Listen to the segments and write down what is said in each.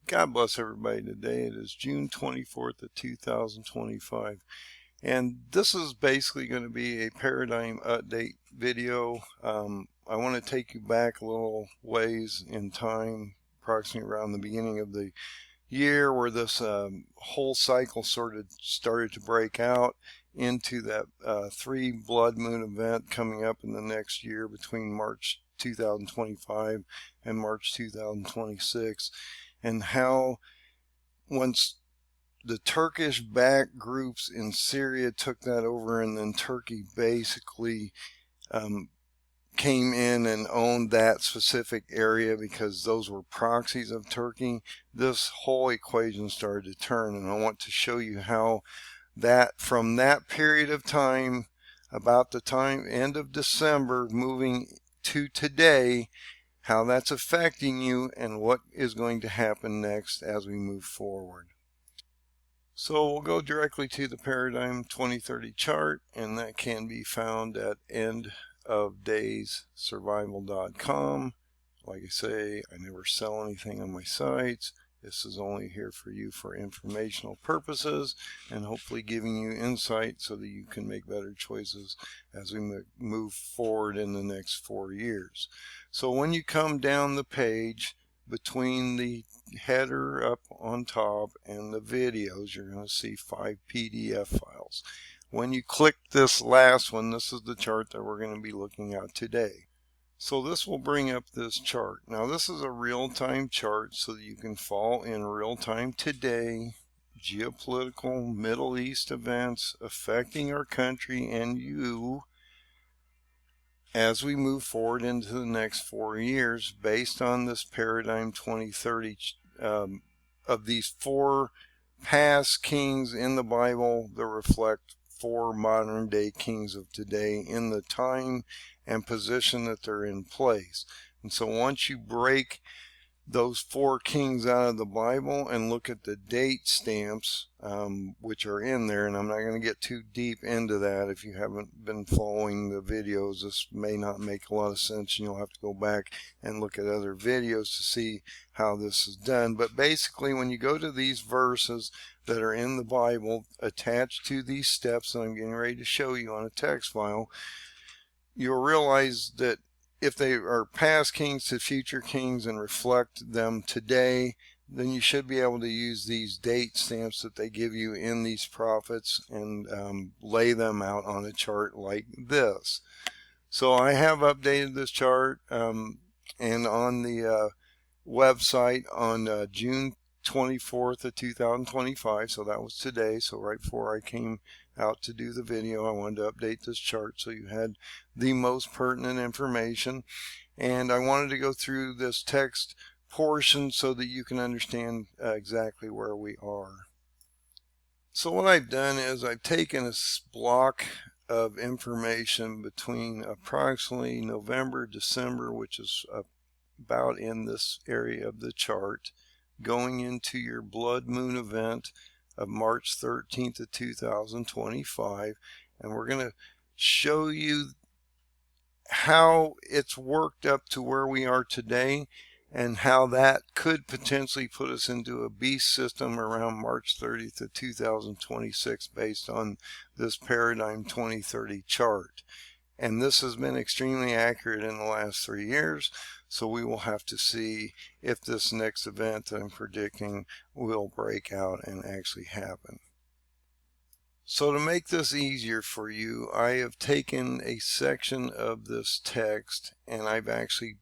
God bless everybody today. It is June 24th of 2025. And this is basically going to be a paradigm update video. I want to take you back a little ways in time, approximately around the beginning of the year where this whole cycle sort of started to break out into that 3 blood moon event coming up in the next year between March 2025 and March 2026. And how once the Turkish-backed groups in Syria took that over, and then Turkey basically came in and owned that specific area because those were proxies of Turkey, this whole equation started to turn. And I want to show you how that from that period of time, about the time end of December moving to today, how that's affecting you and what is going to happen next as we move forward. So we'll go directly to the Paradigm 2030 chart, and that can be found at endofdayssurvival.com. Like I say, I never sell anything on my sites. This is only here for you for informational purposes and hopefully giving you insight so that you can make better choices as we move forward in the next 4 years. So when you come down the page between the header up on top and the videos, you're going to see 5 PDF files. When you click this last one, this is the chart that we're going to be looking at today. So this will bring up this chart. Now this is a real-time chart so that you can follow in real time today geopolitical Middle East events affecting our country and you as we move forward into the next 4 years based on this Paradigm 2030 of these 4 past kings in the Bible that reflect 4 modern day kings of today in the time and position that they're in place. And so once you break those 4 kings out of the Bible and look at the date stamps which are in there, and I'm not going to get too deep into that. If you haven't been following the videos, this may not make a lot of sense, and you'll have to go back and look at other videos to see how this is done. But basically, when you go to these verses that are in the Bible attached to these steps that I'm getting ready to show you on a text file, you'll realize that if they are past kings to future kings and reflect them today, then you should be able to use these date stamps that they give you in these prophets and lay them out on a chart like this. So I have updated this chart and on the website on June 24th of 2025, so that was today. So right before I came out to do the video, I wanted to update this chart so you had the most pertinent information, and I wanted to go through this text portion so that you can understand exactly where we are. So what I've done is I've taken a block of information between approximately November, December, which is about in this area of the chart, going into your blood moon event of March 13th of 2025, and we're going to show you how it's worked up to where we are today and how that could potentially put us into a beast system around March 30th of 2026 based on this Paradigm 2030 chart. And this has been extremely accurate in the last 3 years, so we will have to see if this next event that I'm predicting will break out and actually happen. So to make this easier for you, I have taken a section of this text and I've actually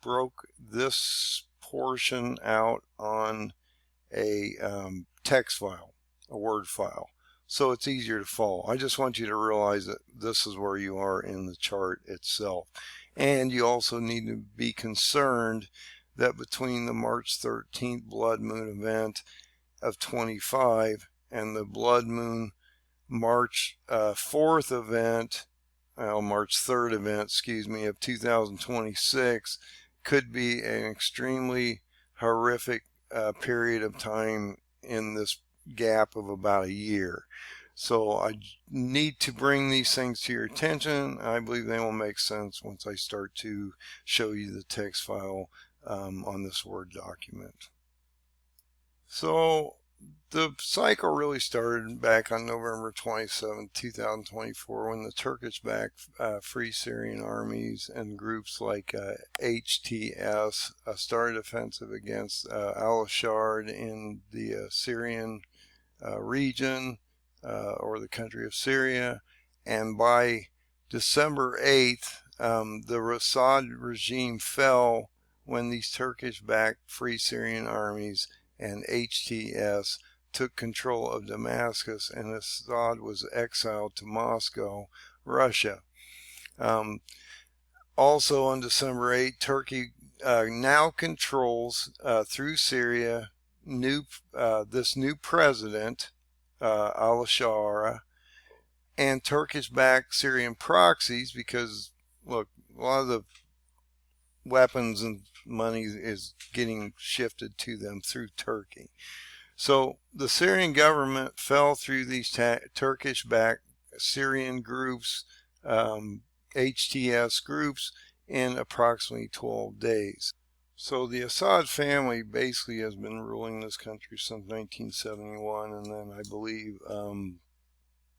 broke this portion out on a text file, a Word file, so it's easier to follow. I just want you to realize that this is where you are in the chart itself. And you also need to be concerned that between the March 13th blood moon event of 25 and the blood moon March 4th event, March 3rd event, excuse me, of 2026 could be an extremely horrific period of time in this gap of about a year. So I need to bring these things to your attention. I believe they will make sense once I start to show you the text file on this Word document. So the cycle really started back on November 27, 2024, when the Turkish-backed Free Syrian armies and groups like HTS started offensive against al-Ashar in the Syrian region or the country of Syria. And by December 8th, the Assad regime fell when these Turkish-backed Free Syrian armies and HTS took control of Damascus, and Assad was exiled to Moscow, Russia. Also on December 8, Turkey now controls through Syria this new president, al-Ashara, and Turkish-backed Syrian proxies, because look, a lot of the weapons and money is getting shifted to them through Turkey. So the Syrian government fell through these Turkish-backed Syrian groups, HTS groups, in approximately 12 days. So the Assad family basically has been ruling this country since 1971, and then I believe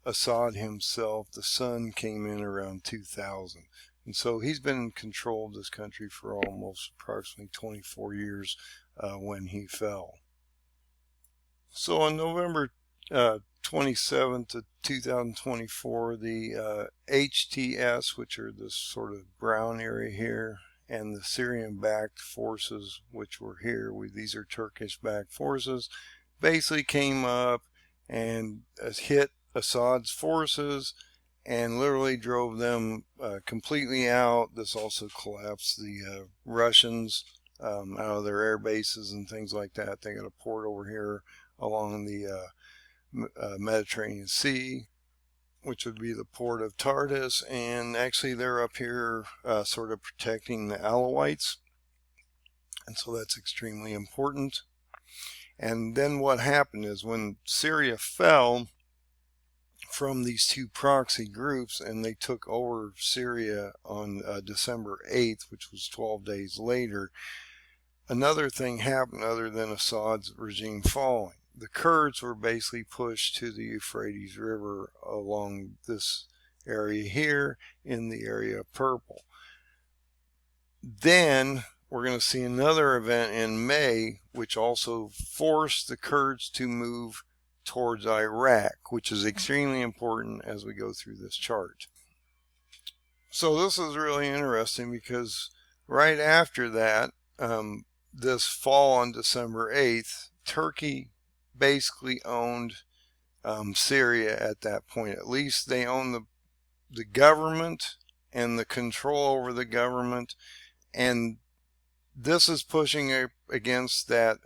Assad himself, the son, came in around 2000. And so he's been in control of this country for almost approximately 24 years when he fell. So on November 27th of 2024, the HTS, which are this sort of brown area here, and the Syrian-backed forces, which were here, these are Turkish-backed forces, basically came up and hit Assad's forces and literally drove them completely out. This also collapsed the Russians out of their air bases and things like that. They got a port over here along the Mediterranean Sea, which would be the port of Tartus, and actually they're up here sort of protecting the Alawites, and so that's extremely important. And then what happened is when Syria fell from these two proxy groups and they took over Syria on December 8th, which was 12 days later, another thing happened other than Assad's regime falling. The Kurds were basically pushed to the Euphrates River along this area here in the area of purple. Then we're going to see another event in May, which also forced the Kurds to move towards Iraq, which is extremely important as we go through this chart. So this is really interesting because right after that, this fall on December 8th, Turkey basically owned Syria at that point. At least they owned the government and the control over the government, and this is pushing against that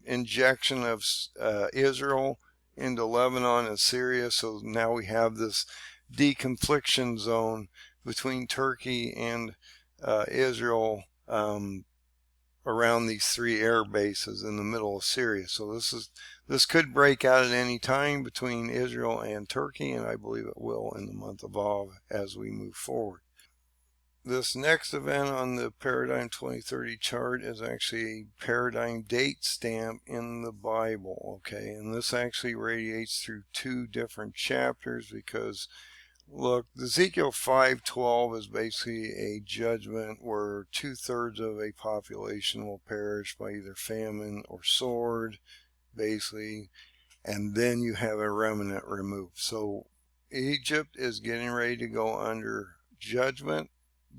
injection of Israel into Lebanon and Syria. So now we have this deconfliction zone between Turkey and Israel around these three air bases in the middle of Syria. So this could break out at any time between Israel and Turkey, and I believe it will in the month of Av as we move forward. This next event on the Paradigm 2030 chart is actually a paradigm date stamp in the Bible, okay? And this actually radiates through two different chapters because, look, Ezekiel 5:12 is basically a judgment where 2/3 of a population will perish by either famine or sword, basically, and then you have a remnant removed. So Egypt is getting ready to go under judgment,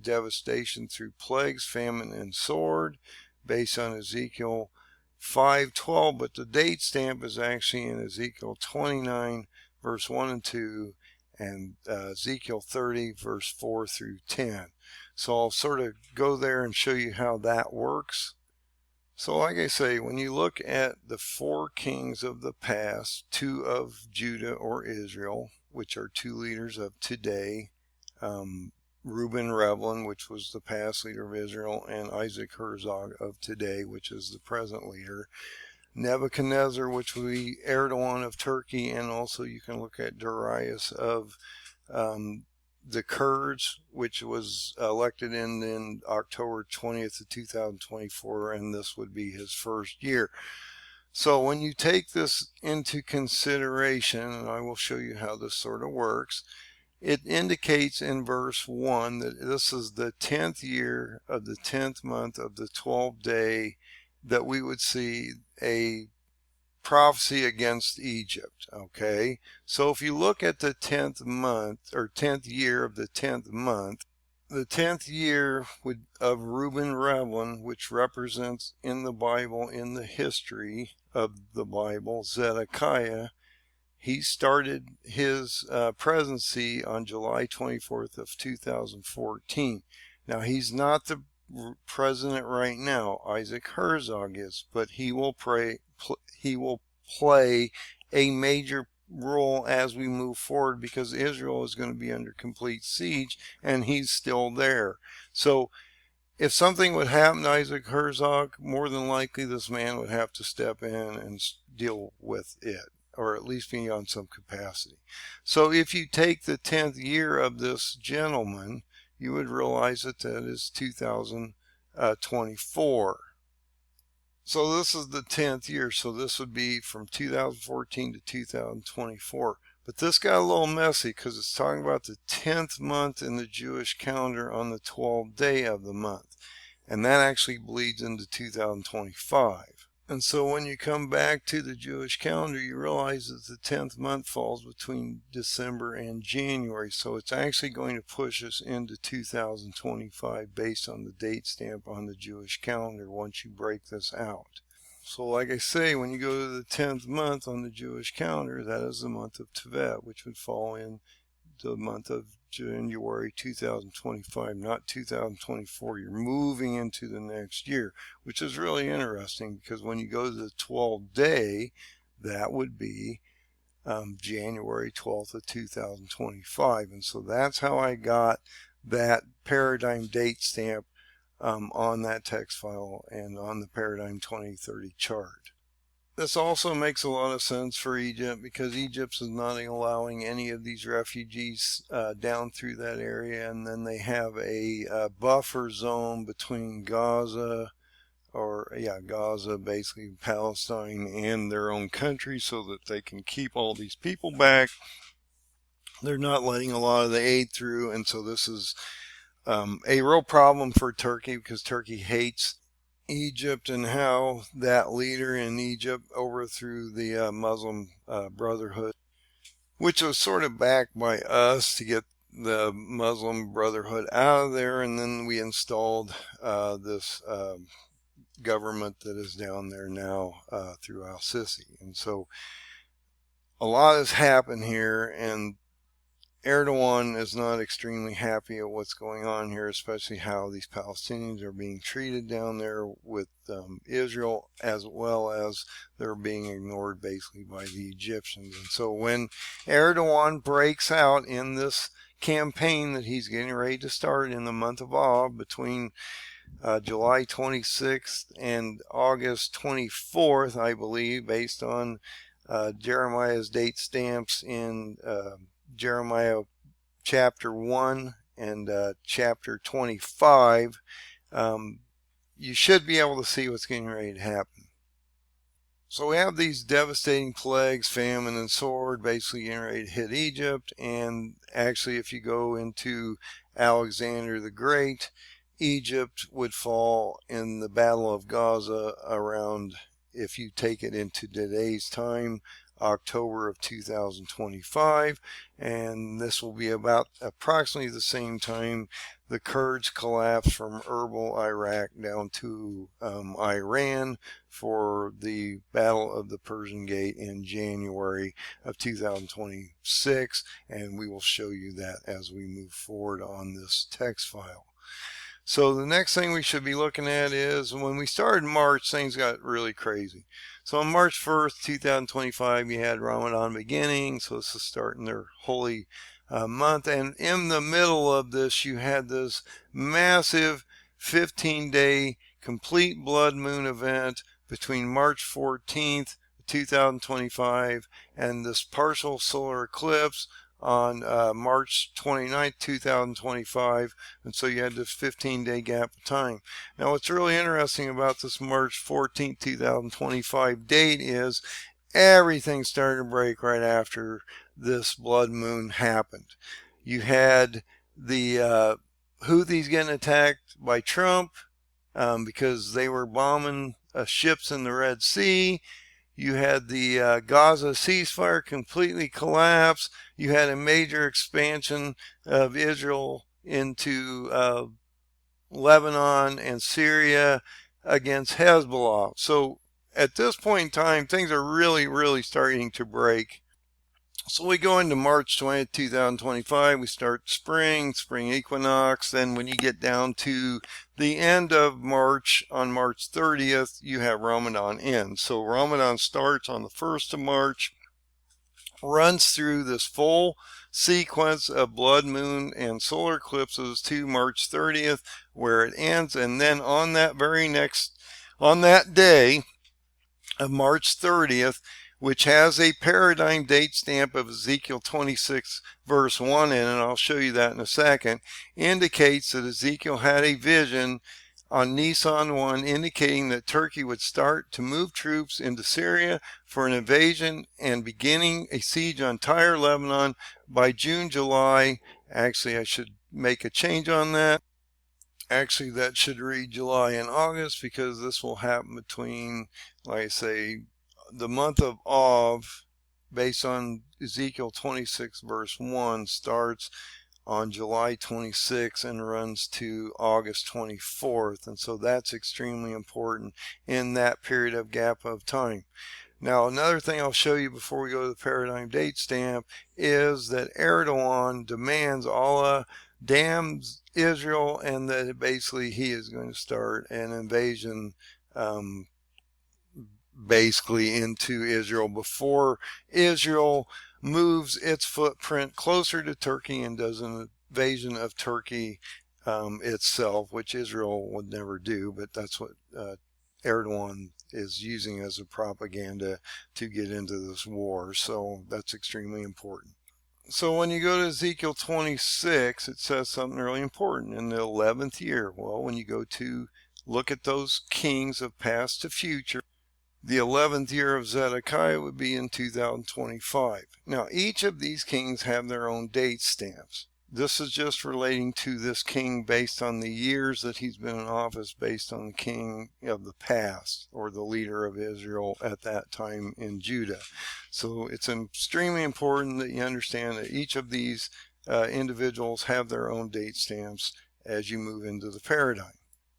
devastation through plagues, famine, and sword, based on Ezekiel 5:12, but the date stamp is actually in Ezekiel 29 verse 1 and 2 and Ezekiel 30 verse 4 through 10. So I'll sort of go there and show you how that works. So like I say, when you look at the four kings of the past, two of Judah or Israel, which are two leaders of today, Reuben Rivlin, which was the past leader of Israel, and Isaac Herzog of today, which is the present leader. Nebuchadnezzar, which would be Erdogan of Turkey, and also you can look at Darius of the Kurds, which was elected in October 20th of 2024, and this would be his first year. So when you take this into consideration, and I will show you how this sort of works, it indicates in verse 1 that this is the 10th year of the 10th month of the 12th day that we would see a prophecy against Egypt. Okay, so if you look at the 10th month or 10th year of the 10th month, the 10th year of Reuben Revlin, which represents in the Bible, in the history of the Bible, Zedekiah. He started his presidency on July 24th of 2014. Now, he's not the president right now. Isaac Herzog is, but he will play a major role as we move forward, because Israel is going to be under complete siege, and he's still there. So if something would happen to Isaac Herzog, more than likely this man would have to step in and deal with it, or at least be on some capacity. So if you take the 10th year of this gentleman, you would realize that that is 2024. So this is the 10th year, so this would be from 2014 to 2024. But this got a little messy because it's talking about the 10th month in the Jewish calendar on the 12th day of the month. And that actually bleeds into 2025. And so when you come back to the Jewish calendar, you realize that the 10th month falls between December and January. So it's actually going to push us into 2025 based on the date stamp on the Jewish calendar once you break this out. So like I say, when you go to the 10th month on the Jewish calendar, that is the month of Tevet, which would fall in the month of January 2025, not 2024. You're moving into the next year, which is really interesting, because when you go to the 12th day, that would be January 12th of 2025. And so that's how I got that paradigm date stamp on that text file and on the paradigm 2030 chart. This also makes a lot of sense for Egypt, because Egypt is not allowing any of these refugees down through that area, and then they have a buffer zone between Gaza, basically Palestine, and their own country, so that they can keep all these people back. They're not letting a lot of the aid through, and so this is a real problem for Turkey, because Turkey hates Egypt and how that leader in Egypt overthrew the Muslim Brotherhood, which was sort of backed by us to get the Muslim Brotherhood out of there, and then we installed this government that is down there now through al-Sisi. And so a lot has happened here, and Erdogan is not extremely happy at what's going on here, especially how these Palestinians are being treated down there with Israel, as well as they're being ignored basically by the Egyptians. And so when Erdogan breaks out in this campaign that he's getting ready to start in the month of Av, between July 26th and August 24th, I believe, based on Jeremiah's date stamps in Jeremiah chapter 1 and chapter 25, you should be able to see what's getting ready to happen. So we have these devastating plagues, famine and sword, basically getting ready to hit Egypt. And actually, if you go into Alexander the Great, Egypt would fall in the Battle of Gaza around, if you take it into today's time, October of 2025, and this will be about approximately the same time the Kurds collapse from Erbil, Iraq, down to Iran for the Battle of the Persian Gate in January of 2026, and we will show you that as we move forward on this text file. So the next thing we should be looking at is, when we started March, things got really crazy. So on March 1st, 2025, you had Ramadan beginning. So this is starting their holy month. And in the middle of this, you had this massive 15-day complete blood moon event between March 14th, 2025, and this partial solar eclipse on March 29th, 2025, and so you had this 15-day gap of time. Now, what's really interesting about this March 14th, 2025 date is everything started to break right after this blood moon happened. You had the Houthis getting attacked by Trump because they were bombing ships in the Red Sea. You had the Gaza ceasefire completely collapse. You had a major expansion of Israel into Lebanon and Syria against Hezbollah. So at this point in time, things are really starting to break. So we go into March 20th, 2025. We start spring equinox. Then when you get down to the end of March, on March 30th, you have Ramadan end. So Ramadan starts on the 1st of March, runs through this full sequence of blood moon and solar eclipses to March 30th, where it ends. And then on that day of March 30th, which has a paradigm date stamp of Ezekiel 26 verse 1 in it, and I'll show you that in a second, indicates that Ezekiel had a vision on Nisan 1 indicating that Turkey would start to move troops into Syria for an invasion and beginning a siege on Tyre, Lebanon by June, July. Actually, I should make a change on that. Actually, that should read July and August, because this will happen between, like I say, the month of Av, based on Ezekiel 26 verse 1, starts on July 26 and runs to August 24th. And so that's extremely important in that period of gap of time. Now, another thing I'll show you before we go to the paradigm date stamp is that Erdogan demands Allah damns Israel, and that basically he is going to start an invasion basically into Israel before Israel moves its footprint closer to Turkey and does an invasion of Turkey itself, which Israel would never do, but that's what Erdogan is using as a propaganda to get into this war. So that's extremely important. So when you go to Ezekiel 26, it says something really important in the 11th year. Well, when you go to look at those kings of past to future, the 11th year of Zedekiah would be in 2025. Now, each of these kings have their own date stamps. This is just relating to this king based on the years that he's been in office, based on the king of the past, or the leader of Israel at that time in Judah. So it's extremely important that you understand that each of these individuals have their own date stamps as you move into the paradigm.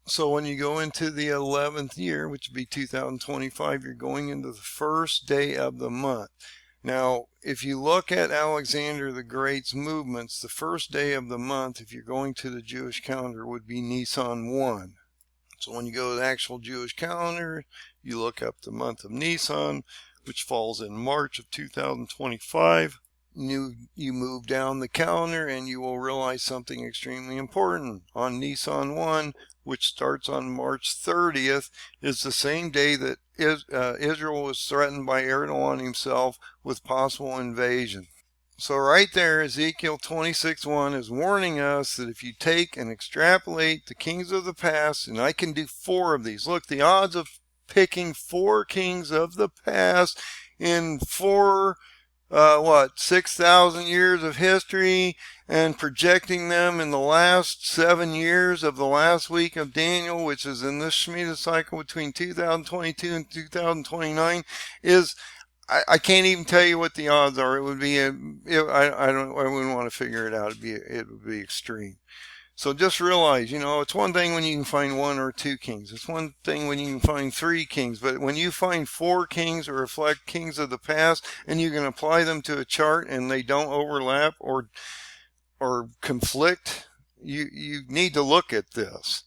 So when you go into the 11th year, which would be 2025, you're going into the first day of the month. Now, if you look at Alexander the Great's movements, the first day of the month, if you're going to the Jewish calendar, would be Nisan 1. So when you go to the actual Jewish calendar, you look up the month of Nisan, which falls in March of 2025. You move down the calendar and you will realize something extremely important. On Nisan 1, which starts on March 30th, is the same day that Israel was threatened by Erdogan himself with possible invasion. So right there, Ezekiel 26:1 is warning us that if you take and extrapolate the kings of the past, and I can do 4 of these. Look, the odds of picking 4 kings of the past in 6,000 years of history and projecting them in the last 7 years of the last week of Daniel, which is in this Shemitah cycle between 2022 and 2029, is, I can't even tell you what the odds are. It would be, I wouldn't want to figure it out. It would be extreme. So just realize, it's one thing when you can find 1 or 2 kings. It's one thing when you can find 3 kings. But when you find 4 kings that reflect kings of the past, and you can apply them to a chart and they don't overlap or conflict, you need to look at this.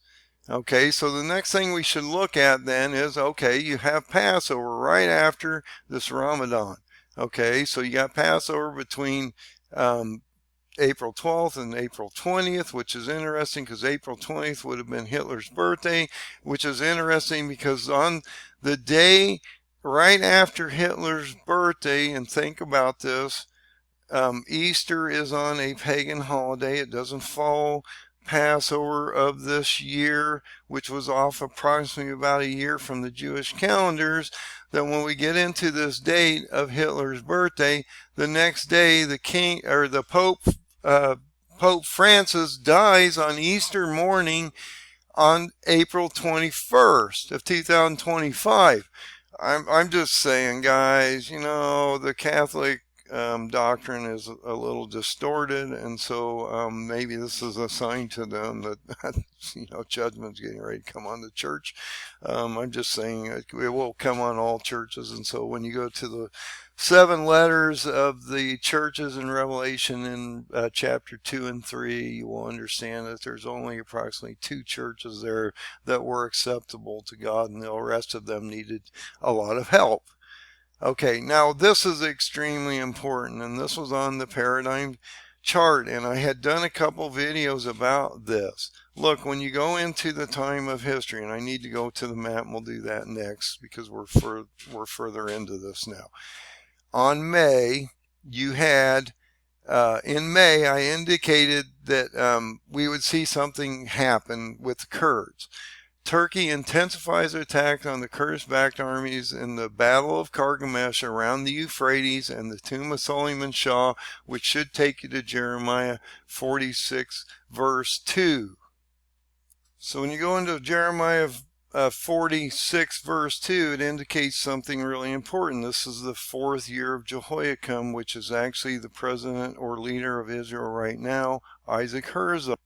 Okay, so the next thing we should look at then is, okay, you have Passover right after this Ramadan. Okay, so you got Passover between April 12th and April 20th, which is interesting because April 20th would have been Hitler's birthday, which is interesting because on the day right after Hitler's birthday, and think about this, Easter is on a pagan holiday. It doesn't fall Passover of this year, which was off approximately about a year from the Jewish calendars. That when we get into this date of Hitler's birthday, the next day the king or the Pope Francis dies on Easter morning on April 21st of 2025. I'm just saying, guys, the Catholic doctrine is a little distorted, and so maybe this is a sign to them that judgment's getting ready to come on the church. I'm just saying it will come on all churches, and so when you go to the 7 letters of the churches in Revelation in chapter 2 and 3, you will understand that there's only approximately 2 churches there that were acceptable to God, and the rest of them needed a lot of help. Okay, now this is extremely important, and this was on the paradigm chart, and I had done a couple videos about this. Look, when you go into the time of history, and I need to go to the map, and we'll do that next because we're further into this now. On May, you had, in May, I indicated that we would see something happen with the Kurds. Turkey intensifies their attack on the Kurdish-backed armies in the Battle of Kargamesh around the Euphrates and the tomb of Suleiman Shah, which should take you to Jeremiah 46, verse 2. So when you go into Jeremiah 46, verse 2, it indicates something really important. This is the 4th year of Jehoiakim, which is actually the president or leader of Israel right now, Isaac Herzog.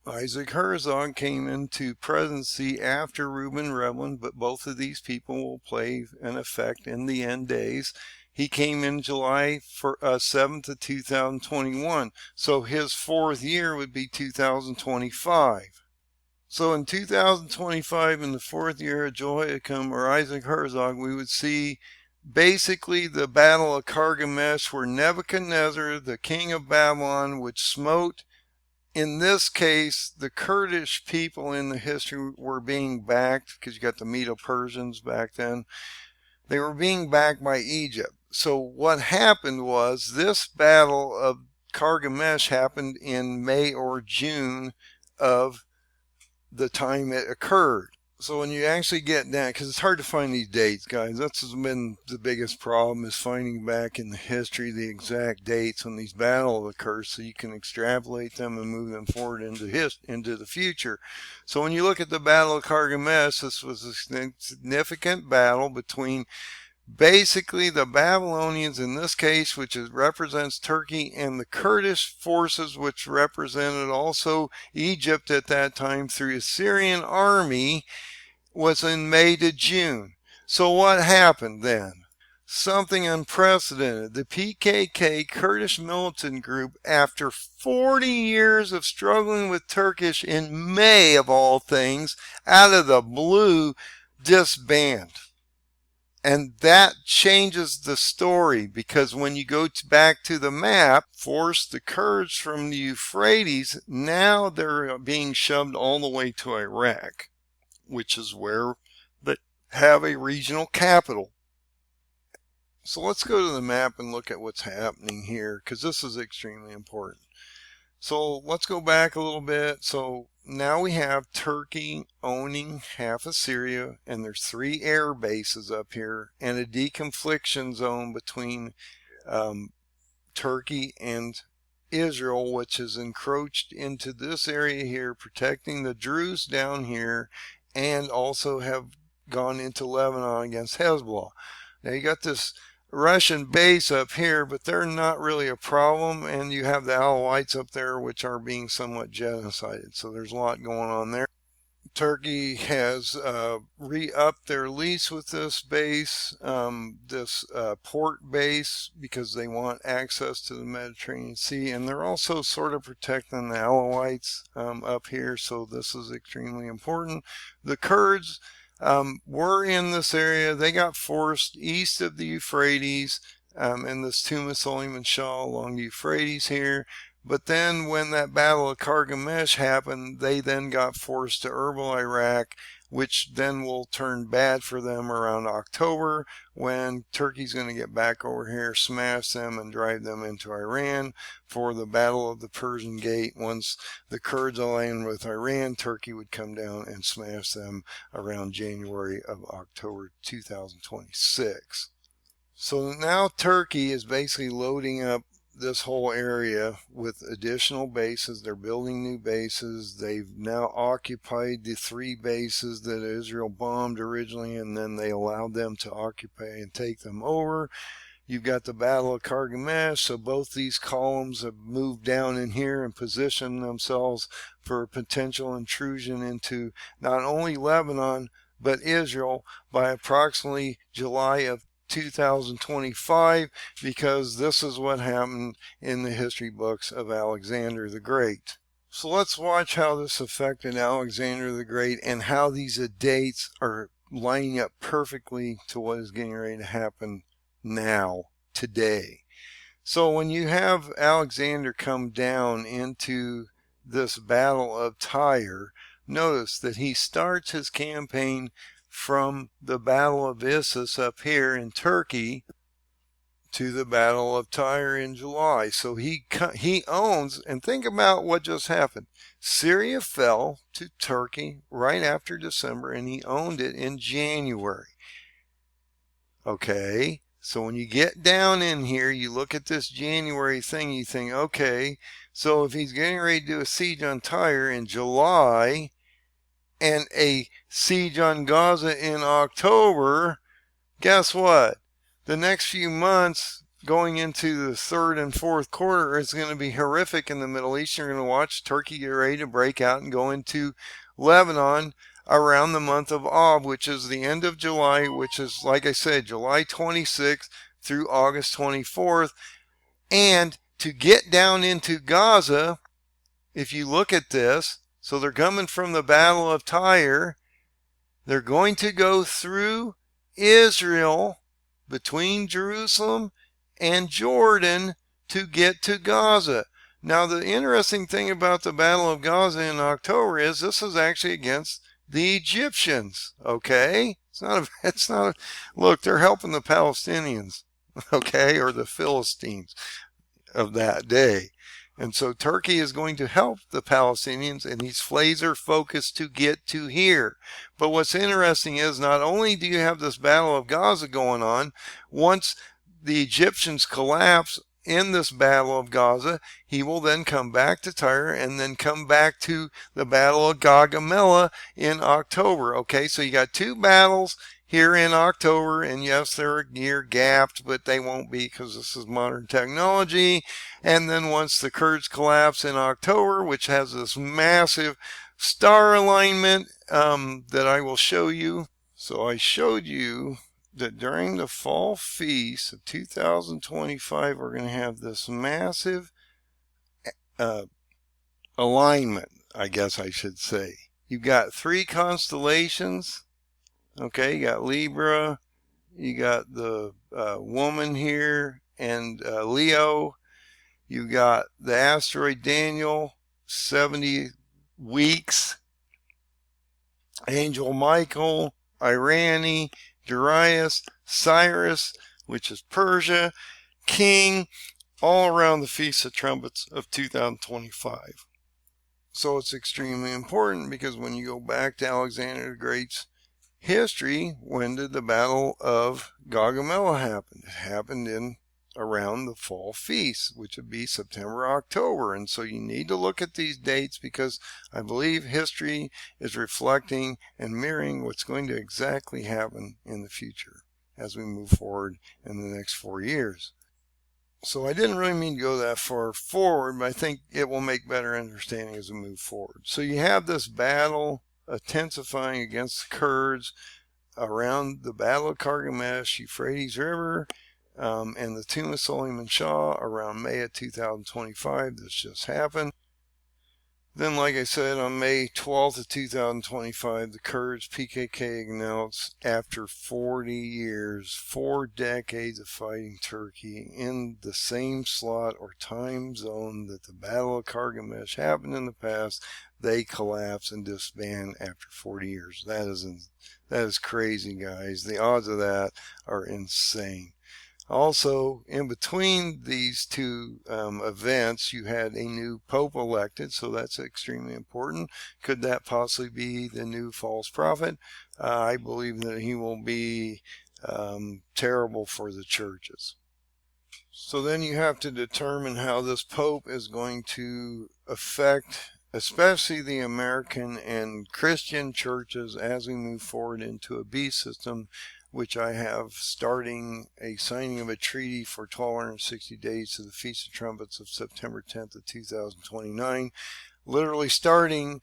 Isaac Herzog came into presidency after Reuben Rivlin, but both of these people will play an effect in the end days. He came in July 7th of 2021, so his 4th year would be 2025. So in 2025, in the 4th year of Jehoiakim or Isaac Herzog, we would see basically the Battle of Kargamesh, where Nebuchadnezzar, the king of Babylon, which smote, in this case, the Kurdish people in the history were being backed, because you got the Medo-Persians back then. They were being backed by Egypt. So what happened was this Battle of Kargamesh happened in May or June of the time it occurred. So when you actually get down, because it's hard to find these dates, guys, that's been the biggest problem, is finding back in the history the exact dates when these battles occur, so you can extrapolate them and move them forward into the future. So when you look at the Battle of Kargamesh, this was a significant battle between basically the Babylonians in this case, which represents Turkey, and the Kurdish forces, which represented also Egypt at that time through a Syrian army, was in May to June. So what happened then? Something unprecedented. The PKK, Kurdish militant group, after 40 years of struggling with Turkish, in May of all things, out of the blue, disband. And that changes the story, because when you go back to the map, force the Kurds from the Euphrates, now they're being shoved all the way to Iraq, which is where they have a regional capital. So let's go to the map and look at what's happening here, because this is extremely important. So let's go back a little bit. So now we have Turkey owning half of Syria, and there's 3 air bases up here, and a deconfliction zone between Turkey and Israel, which has encroached into this area here, protecting the Druze down here, and also have gone into Lebanon against Hezbollah. Now you got this Russian base up here, but they're not really a problem, and you have the Alawites up there, which are being somewhat genocided. So there's a lot going on there. Turkey has re-upped their lease with this base, this port base, because they want access to the Mediterranean Sea, and they're also sort of protecting the Alawites up here, so this is extremely important. The Kurds were in this area. They got forced east of the Euphrates, in this tomb of Suleiman Shah along the Euphrates here. But then when that Battle of Kargamesh happened, they then got forced to Erbil, Iraq, which then will turn bad for them around October, when Turkey's going to get back over here, smash them, and drive them into Iran for the Battle of the Persian Gate. Once the Kurds align with Iran, Turkey would come down and smash them around January of October 2026. So now Turkey is basically loading up this whole area with additional bases. They're building new bases. They've now occupied the 3 bases that Israel bombed originally, and then they allowed them to occupy and take them over. You've got the Battle of Carchemish, so both these columns have moved down in here and positioned themselves for potential intrusion into not only Lebanon but Israel by approximately July of 2025, because this is what happened in the history books of Alexander the Great. So let's watch how this affected Alexander the Great and how these dates are lining up perfectly to what is getting ready to happen now, today. So when you have Alexander come down into this Battle of Tyre, notice that he starts his campaign from the Battle of Issus up here in Turkey to the Battle of Tyre in July. So he owns, and think about what just happened. Syria fell to Turkey right after December, and he owned it in January. Okay, so when you get down in here, you look at this January thing, you think, okay, so if he's getting ready to do a siege on Tyre in July, and a siege on Gaza in October, guess what? The next few months going into the 3rd and 4th quarter is going to be horrific in the Middle East. You're going to watch Turkey get ready to break out and go into Lebanon around the month of Av, which is the end of July, which is, like I said, July 26th through August 24th. And to get down into Gaza, if you look at this, so they're coming from the Battle of Tyre. They're going to go through Israel, between Jerusalem and Jordan, to get to Gaza. Now, the interesting thing about the Battle of Gaza in October is this is actually against the Egyptians. Okay? Look, they're helping the Palestinians, okay, or the Philistines of that day. And so Turkey is going to help the Palestinians, and he's laser focused to get to here. But what's interesting is not only do you have this Battle of Gaza going on, once the Egyptians collapse in this Battle of Gaza, he will then come back to Tyre and then come back to the Battle of Gaugamela in October. Okay, so you got 2 battles here in October, and yes, they're year gapped, but they won't be because this is modern technology. And then once the Kurds collapse in October, which has this massive star alignment that I will show you. So I showed you that during the fall feast of 2025, we're going to have this massive alignment, I guess I should say. You've got 3 constellations. Okay, you got Libra, you got the woman here, and Leo. You got the asteroid Daniel, 70 weeks. Angel Michael, Irani, Darius, Cyrus, which is Persia, King, all around the Feast of Trumpets of 2025. So it's extremely important, because when you go back to Alexander the Great's history, when did the Battle of Gaugamela happen? It happened in around the fall feast, which would be September, October. And so you need to look at these dates, because I believe history is reflecting and mirroring what's going to exactly happen in the future as we move forward in the next 4 years. So I didn't really mean to go that far forward, but I think it will make better understanding as we move forward. So you have this battle intensifying against the Kurds around the Battle of Carchemish, Euphrates River, and the tomb of Suleiman Shah around May of 2025. This just happened. Then, like I said, on May 12th of 2025, the Kurds PKK announced after 40 years, 4 decades of fighting Turkey in the same slot or time zone that the Battle of Kargamesh happened in the past, they collapse and disband after 40 years. That is crazy, guys. The odds of that are insane. Also, in between these two events, you had a new pope elected, so that's extremely important. Could that possibly be the new false prophet? I believe that he will be terrible for the churches. So then you have to determine how this pope is going to affect especially the American and Christian churches as we move forward into a beast system, which I have starting a signing of a treaty for 1260 days to the Feast of Trumpets of September 10th of 2029. Literally starting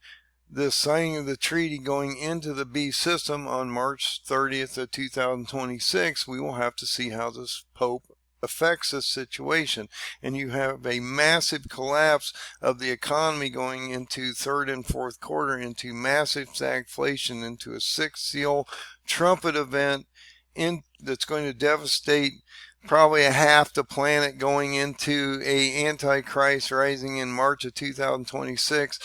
the signing of the treaty going into the beast system on March 30th of 2026. We will have to see how this Pope affects this situation, and you have a massive collapse of the economy going into third and fourth quarter, into massive stagflation, into a sixth seal trumpet event that's going to devastate probably a half the planet, going into a Antichrist rising in March of 2026.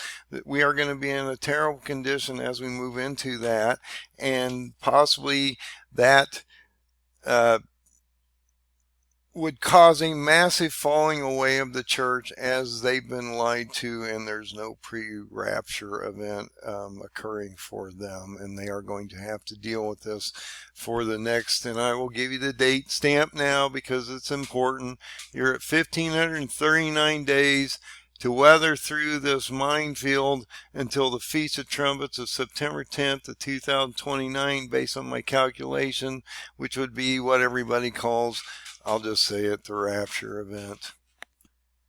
We are going to be in a terrible condition as we move into that, and possibly that would cause a massive falling away of the church as they've been lied to, and there's no pre-rapture event occurring for them, and they are going to have to deal with this for the next, and I will give you the date stamp now because it's important. You're at 1,539 days to weather through this minefield until the Feast of Trumpets of September 10th of 2029, based on my calculation, which would be what everybody calls, I'll just say it, the rapture event.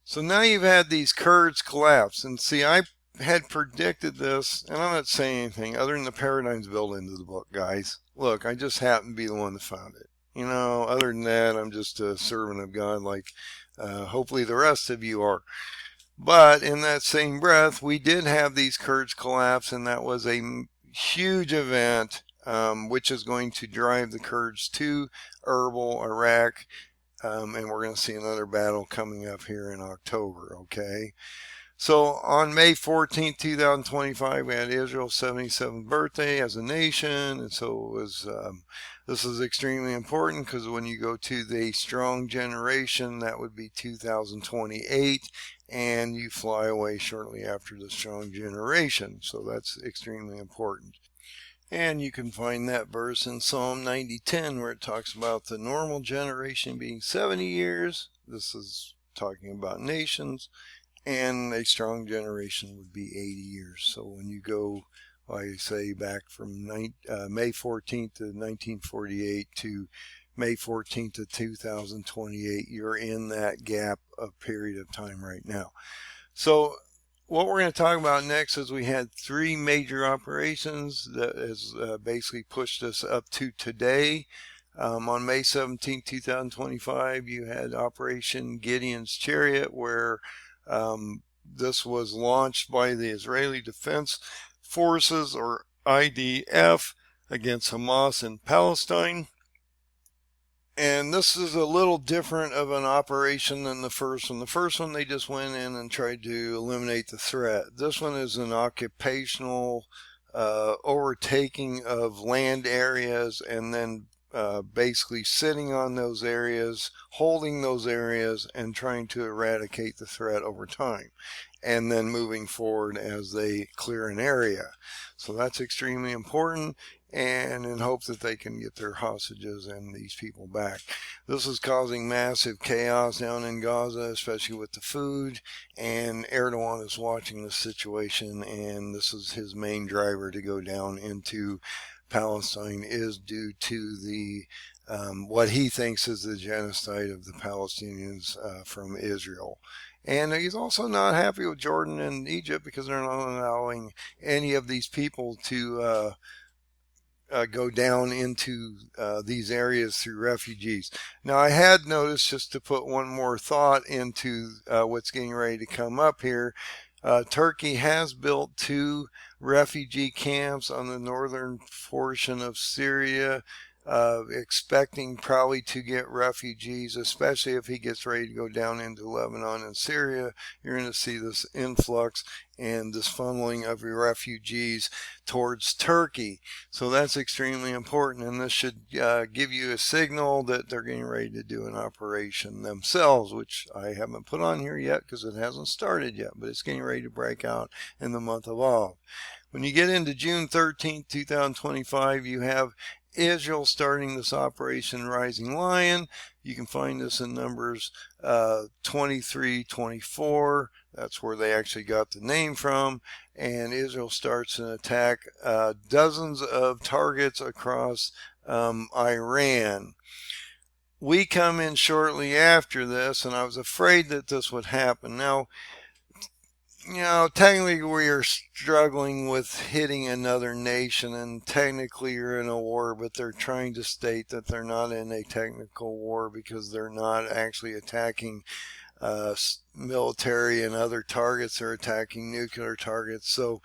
So now you've had these Kurds collapse, and see, I had predicted this, and I'm not saying anything other than the paradigms built into the book, guys. Look, I just happen to be the one that found it. You know, other than that, I'm just a servant of God, like hopefully the rest of you are. But in that same breath, we did have these Kurds collapse, and that was a huge event, which is going to drive the Kurds to Erbil, Iraq, and we're going to see another battle coming up here in October, okay? So on May 14th, 2025, we had Israel's 77th birthday as a nation, and so it was, this is extremely important because when you go to the strong generation, that would be 2028, and you fly away shortly after the strong generation, so that's extremely important. And you can find that verse in Psalm 90:10 where it talks about the normal generation being 70 years. This is talking about nations. And a strong generation would be 80 years. So when you go, like I say, back from May 14th to 1948 to May 14th to 2028, you're in that gap of period of time right now. So what we're going to talk about next is we had 3 major operations that has basically pushed us up to today. On May 17, 2025, you had Operation Gideon's Chariot, where this was launched by the Israeli Defense Forces, or IDF, against Hamas in Palestine. And this is a little different of an operation than the first one. The first one, they just went in and tried to eliminate the threat. This one is an occupational overtaking of land areas, and then basically sitting on those areas, holding those areas, and trying to eradicate the threat over time, and then moving forward as they clear an area. So that's extremely important, and in hope that they can get their hostages and these people back. This is causing massive chaos down in Gaza, especially with the food, and Erdogan is watching the situation, and this is his main driver to go down into Palestine, is due to the what he thinks is the genocide of the Palestinians from Israel. And he's also not happy with Jordan and Egypt because they're not allowing any of these people to go down into these areas through refugees. Now, I had noticed, just to put one more thought into what's getting ready to come up here, Turkey has built 2 refugee camps on the northern portion of Syria, expecting probably to get refugees, especially if he gets ready to go down into Lebanon and Syria. You're going to see this influx and this funneling of refugees towards Turkey. So that's extremely important, and this should give you a signal that they're getting ready to do an operation themselves, which I haven't put on here yet because it hasn't started yet, but it's getting ready to break out in the month of Av. When you get into June 13th, 2025, you have Israel starting this Operation Rising Lion. You can find this in Numbers 23, 24. That's where they actually got the name from. And Israel starts an attack, dozens of targets across Iran. We come in shortly after this, and I was afraid that this would happen. Now, technically we are struggling with hitting another nation, and technically you're in a war, but they're trying to state that they're not in a technical war because they're not actually attacking military and other targets. They're attacking nuclear targets. So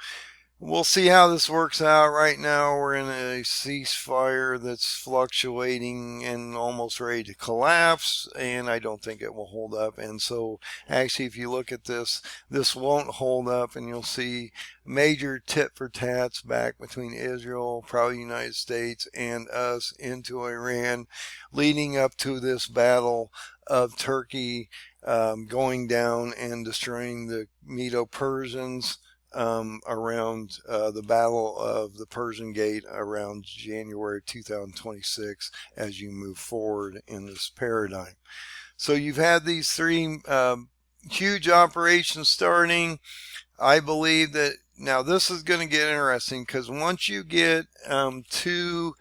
we'll see how this works out. Right now we're in a ceasefire that's fluctuating and almost ready to collapse, and I don't think it will hold up. And so actually, if you look at this, this won't hold up, and you'll see major tit for tats back between Israel, probably the United States, and us into Iran, leading up to this battle of Turkey going down and destroying the Medo-Persians around the Battle of the Persian Gate around January 2026 as you move forward in this paradigm. So you've had these 3 huge operations starting. I believe that now this is going to get interesting, because once you get to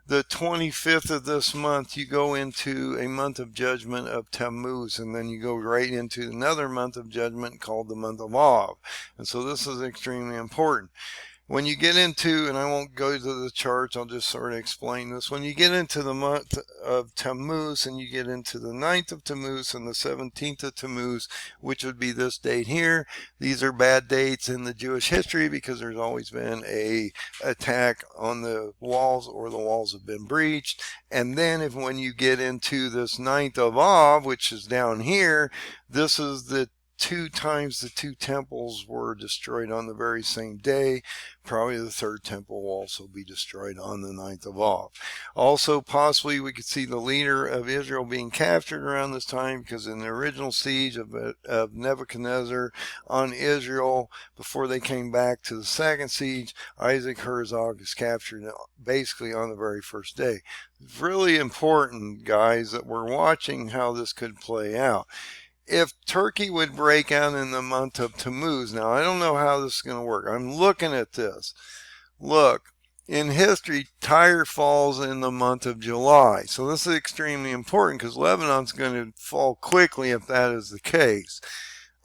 the 25th of this month, you go into a month of judgment of Tammuz, and then you go right into another month of judgment called the month of Av. And so this is extremely important. When you get into, and I won't go to the charts, I'll just sort of explain this. When you get into the month of Tammuz, and you get into the 9th of Tammuz and the 17th of Tammuz, which would be this date here, these are bad dates in the Jewish history because there's always been a attack on the walls, or the walls have been breached. And then when you get into this 9th of Av, which is down here, this is the 2 times the 2 temples were destroyed on the very same day. Probably the 3rd temple will also be destroyed on the 9th of Av. Also, possibly we could see the leader of Israel being captured around this time, because in the original siege of Nebuchadnezzar on Israel, before they came back to the 2nd siege, Isaac Herzog is captured basically on the very first day. It's really important, guys, that we're watching how this could play out. If Turkey would break out in the month of Tammuz, now I don't know how this is going to work. I'm looking at this. Look, in history, Tyre falls in the month of July. So this is extremely important, because Lebanon's going to fall quickly if that is the case,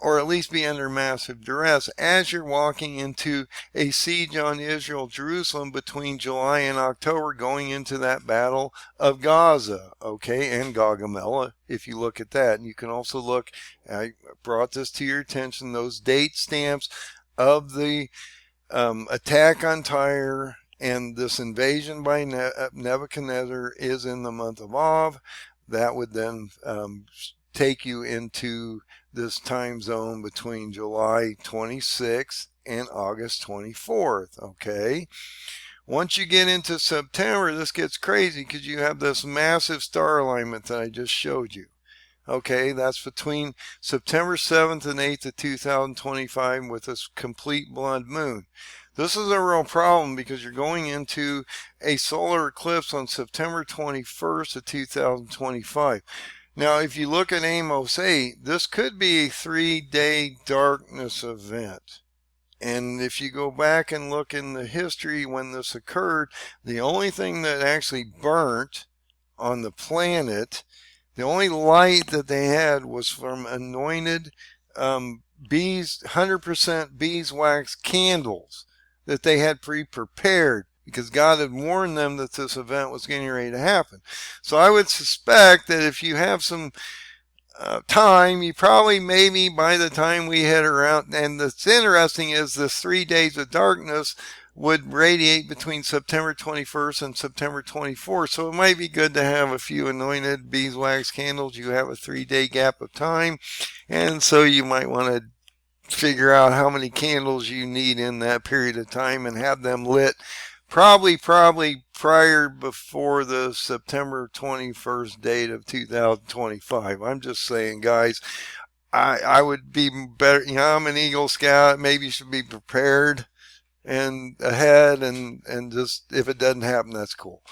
or at least be under massive duress, as you're walking into a siege on Israel, Jerusalem, between July and October, going into that battle of Gaza, okay, and Gaugamela, if you look at that. And you can also look, I brought this to your attention, those date stamps of the attack on Tyre and this invasion by Nebuchadnezzar is in the month of Av. That would then take you into this time zone between July 26th and August 24th, okay? Once you get into September, this gets crazy, because you have this massive star alignment that I just showed you. Okay, that's between September 7th and 8th of 2025 with this complete blood moon. This is a real problem, because you're going into a solar eclipse on September 21st of 2025. Now, if you look at Amos 8, this could be a 3-day darkness event. And if you go back and look in the history when this occurred, the only thing that actually burnt on the planet, the only light that they had, was from anointed bees, 100% beeswax candles that they had pre-prepared, because God had warned them that this event was getting ready to happen. So I would suspect that if you have some time, you probably maybe by the time we hit around, and what's interesting is this 3 days of darkness would radiate between September 21st and September 24th. So it might be good to have a few anointed beeswax candles. You have a 3-day gap of time. And so you might want to figure out how many candles you need in that period of time and have them lit probably prior before the September 21st date of 2025. I'm just saying, guys, I would be better. I'm an Eagle Scout. Maybe you should be prepared and ahead, and just, if it doesn't happen, that's cool.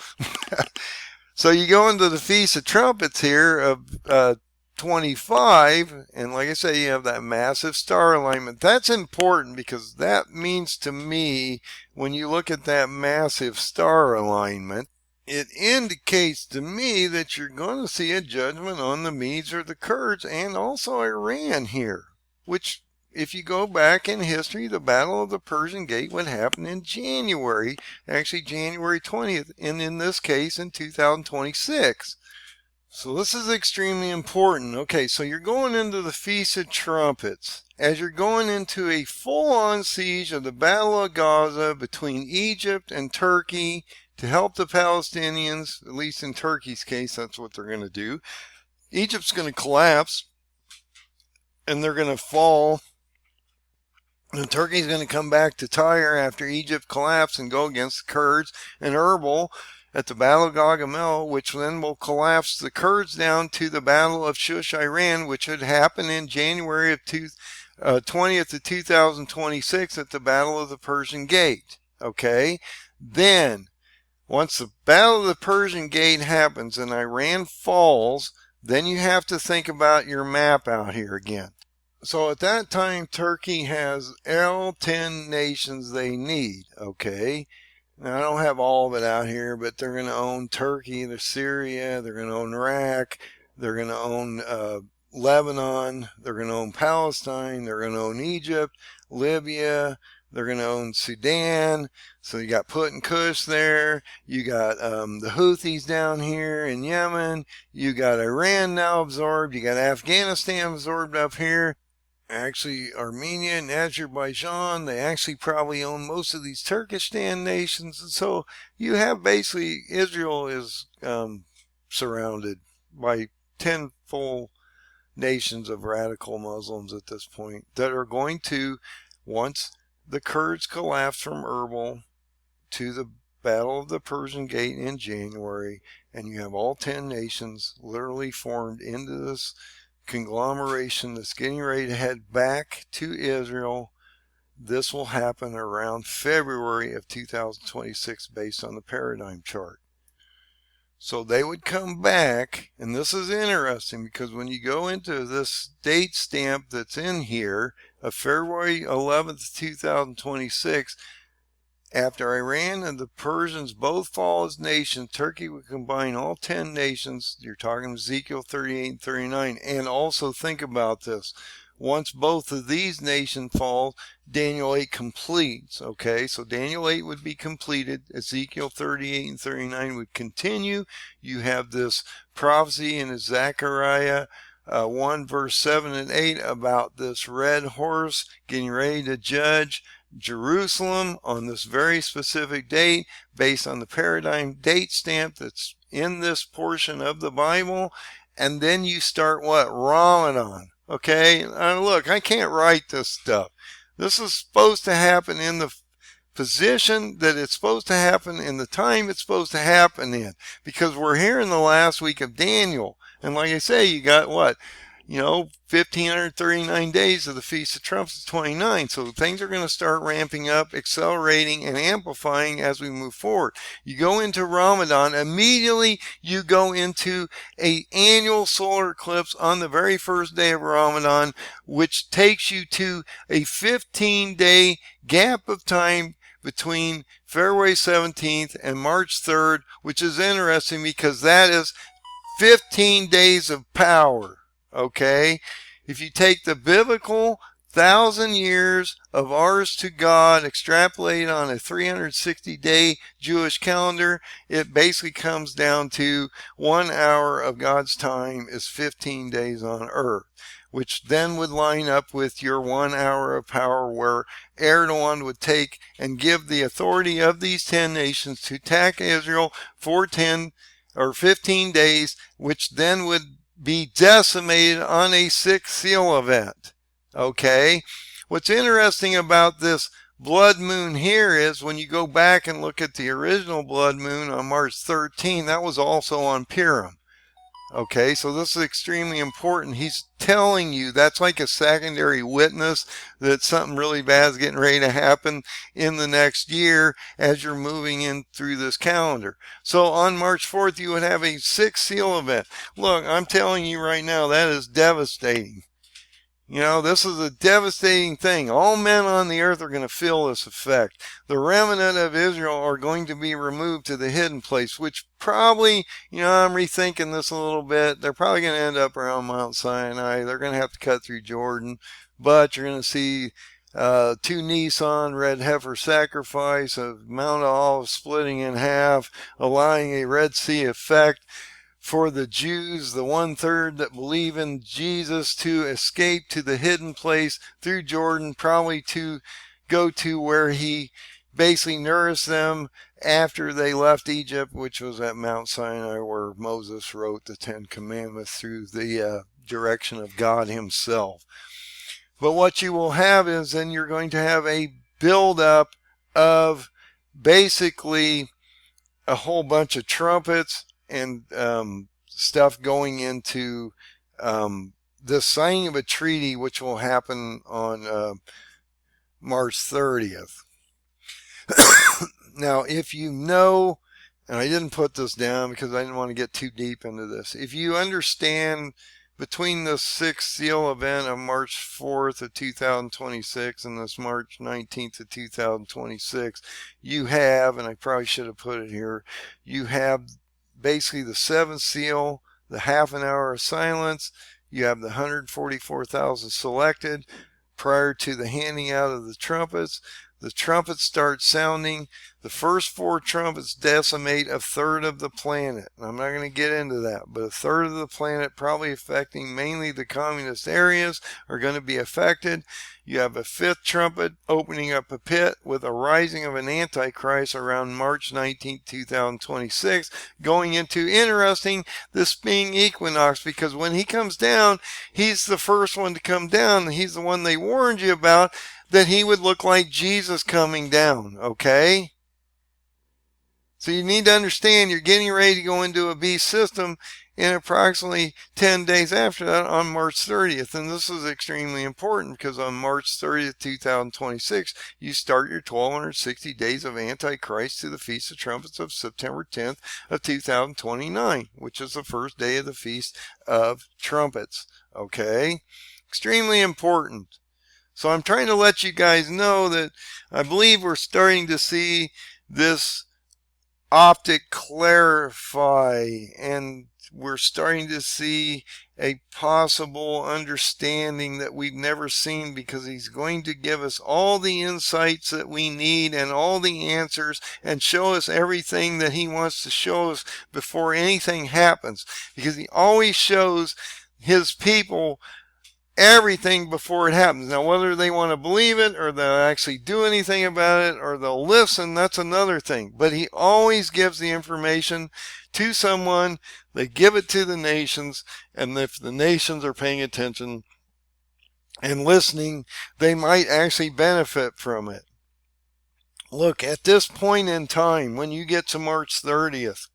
So you go into the Feast of Trumpets here of 25, and like I say, you have that massive star alignment. That's important because that means to me, when you look at that massive star alignment, it indicates to me that you're going to see a judgment on the Medes or the Kurds and also Iran here, which, if you go back in history, the Battle of the Persian Gate would happen in January, actually January 20th, and in this case in 2026. So this is extremely important. Okay, so you're going into the Feast of Trumpets. As you're going into a full-on siege of the Battle of Gaza between Egypt and Turkey to help the Palestinians, at least in Turkey's case, that's what they're going to do. Egypt's going to collapse, and they're going to fall. And Turkey's going to come back to Tyre after Egypt collapsed and go against the Kurds and Erbil at the Battle of Gaugamel, which then will collapse the Kurds down to the Battle of Shush, Iran, which would happen in January of 20th of 2026 at the Battle of the Persian Gate. Okay? Then, once the Battle of the Persian Gate happens and Iran falls, then you have to think about your map out here again. So at that time, Turkey has all 10 nations they need, okay? Now, I don't have all of it out here, but they're going to own Turkey, Syria, they're going to own Iraq, they're going to own Lebanon, they're going to own Palestine, they're going to own Egypt, Libya, they're going to own Sudan. So you got Put and Kush there, you got the Houthis down here in Yemen, you got Iran now absorbed, you got Afghanistan absorbed up here. Actually, Armenia and Azerbaijan, they actually probably own most of these Turkestan nations. And so you have basically, Israel is surrounded by 10 full nations of radical Muslims at this point that are going to, once the Kurds collapse from Erbil to the Battle of the Persian Gate in January, and you have all 10 nations literally formed into this conglomeration that's getting ready to head back to Israel. This will happen around February of 2026 based on the paradigm chart. So they would come back, and this is interesting because when you go into this date stamp that's in here of February 11th, 2026, after Iran and the Persians both fall as nations, Turkey would combine all 10 nations. You're talking Ezekiel 38 and 39. And also think about this. Once both of these nations fall, Daniel 8 completes. Okay, so Daniel 8 would be completed. Ezekiel 38 and 39 would continue. You have this prophecy in Zechariah 1 verse 7 and 8 about this red horse getting ready to judge Jerusalem on this very specific date based on the paradigm date stamp that's in this portion of the Bible. And then you start what? Ramadan. Okay, look, I can't write this stuff. This is supposed to happen in the position that it's supposed to happen in the time it's supposed to happen in, because we're here in the last week of Daniel. And like I say, you got what? 1,539 days of the Feast of Trumpets, 29. So things are going to start ramping up, accelerating, and amplifying as we move forward. You go into Ramadan, immediately you go into an annual solar eclipse on the very first day of Ramadan, which takes you to a 15-day gap of time between February 17th and March 3rd, which is interesting because that is 15 days of power. Okay, if you take the biblical 1,000 years of ours to God extrapolated on a 360-day Jewish calendar, it basically comes down to 1 hour of God's time is 15 days on earth, which then would line up with your 1 hour of power where Erdogan would take and give the authority of these 10 nations to attack Israel for 10 or 15 days, which then would be decimated on a sixth seal event. Okay? What's interesting about this blood moon here is when you go back and look at the original blood moon on March 13, that was also on Purim. Okay, so this is extremely important. He's telling you that's like a secondary witness that something really bad is getting ready to happen in the next year as you're moving in through this calendar. So on March 4th, you would have a sixth seal event. Look, I'm telling you right now, that is devastating. You know, this is a devastating thing. All men on the earth are going to feel this effect. The remnant of Israel are going to be removed to the hidden place, which probably, you know, I'm rethinking this a little bit. They're probably going to end up around Mount Sinai. They're going to have to cut through Jordan, but you're going to see 2 Nissan red heifer sacrifice, a Mount of Olives splitting in half, allowing a Red Sea effect for the Jews, the 1/3 that believe in Jesus, to escape to the hidden place through Jordan, probably to go to where he basically nourished them after they left Egypt, which was at Mount Sinai where Moses wrote the 10 Commandments through the direction of God himself. But what you will have is then you're going to have a buildup of basically a whole bunch of trumpets and stuff going into the signing of a treaty, which will happen on March 30th. Now, if you know, and I didn't put this down because I didn't want to get too deep into this, if you understand between the sixth seal event of March 4th of 2026 and this March 19th of 2026, you have, and I probably should have put it here, you have basically the seventh seal, the half an hour of silence, you have the 144,000 selected prior to the handing out of the trumpets. The trumpets start sounding. The first 4 trumpets decimate 1/3 of the planet. And I'm not going to get into that, but 1/3 of the planet, probably affecting mainly the communist areas, are going to be affected. You have a 5th trumpet opening up a pit with a rising of an Antichrist around March 19, 2026, going into, interesting, the spring equinox, because when he comes down, he's the first one to come down. He's the one they warned you about, that he would look like Jesus coming down, okay? So you need to understand you're getting ready to go into a beast system in approximately 10 days after that on March 30th. And this is extremely important because on March 30th, 2026, you start your 1260 days of Antichrist to the Feast of Trumpets of September 10th of 2029, which is the first day of the Feast of Trumpets, okay? Extremely important. So I'm trying to let you guys know that I believe we're starting to see this optic clarify, and we're starting to see a possible understanding that we've never seen, because he's going to give us all the insights that we need and all the answers and show us everything that he wants to show us before anything happens, because he always shows his people everything before it happens. Now, whether they want to believe it or they'll actually do anything about it or they'll listen, that's another thing. But he always gives the information to someone. They give it to the nations, and if the nations are paying attention and listening, they might actually benefit from it. Look, at this point in time, when you get to March 30th,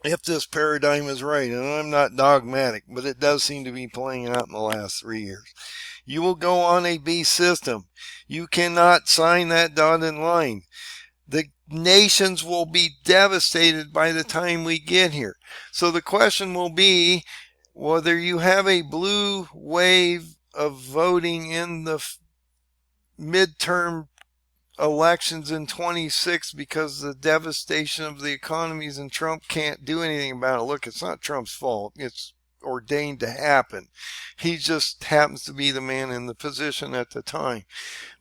if this paradigm is right, and I'm not dogmatic, but it does seem to be playing out in the last 3 years, you will go on a beast system. You cannot sign that dotted line. The nations will be devastated by the time we get here. So the question will be whether you have a blue wave of voting in the midterm elections in 26 because the devastation of the economies, and Trump can't do anything about it. Look, it's not Trump's fault. It's ordained to happen. He just happens to be the man in the position at the time.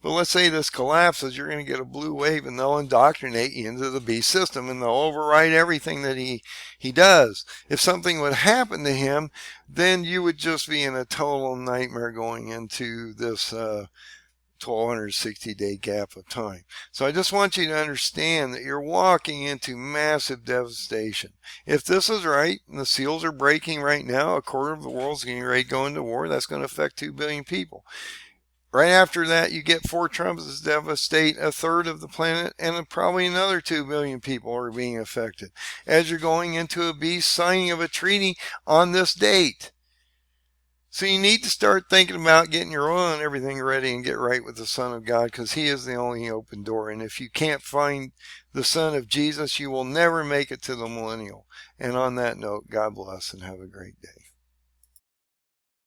But let's say this collapses, you're going to get a blue wave, and they'll indoctrinate you into the beast system, and they'll override everything that he does. If something would happen to him, then you would just be in a total nightmare going into this 1260-day gap of time. So I just want you to understand that you're walking into massive devastation. If this is right, and the seals are breaking right now, a quarter of the world's getting ready to go into war, that's going to affect 2 billion people. Right after that, you get 4 trumpets that devastate a third of the planet, and probably another 2 billion people are being affected as you're going into a beast signing of a treaty on this date. So you need to start thinking about getting your oil and everything ready and get right with the Son of God, because he is the only open door. And if you can't find the Son of Jesus, you will never make it to the millennial. And on that note, God bless and have a great day.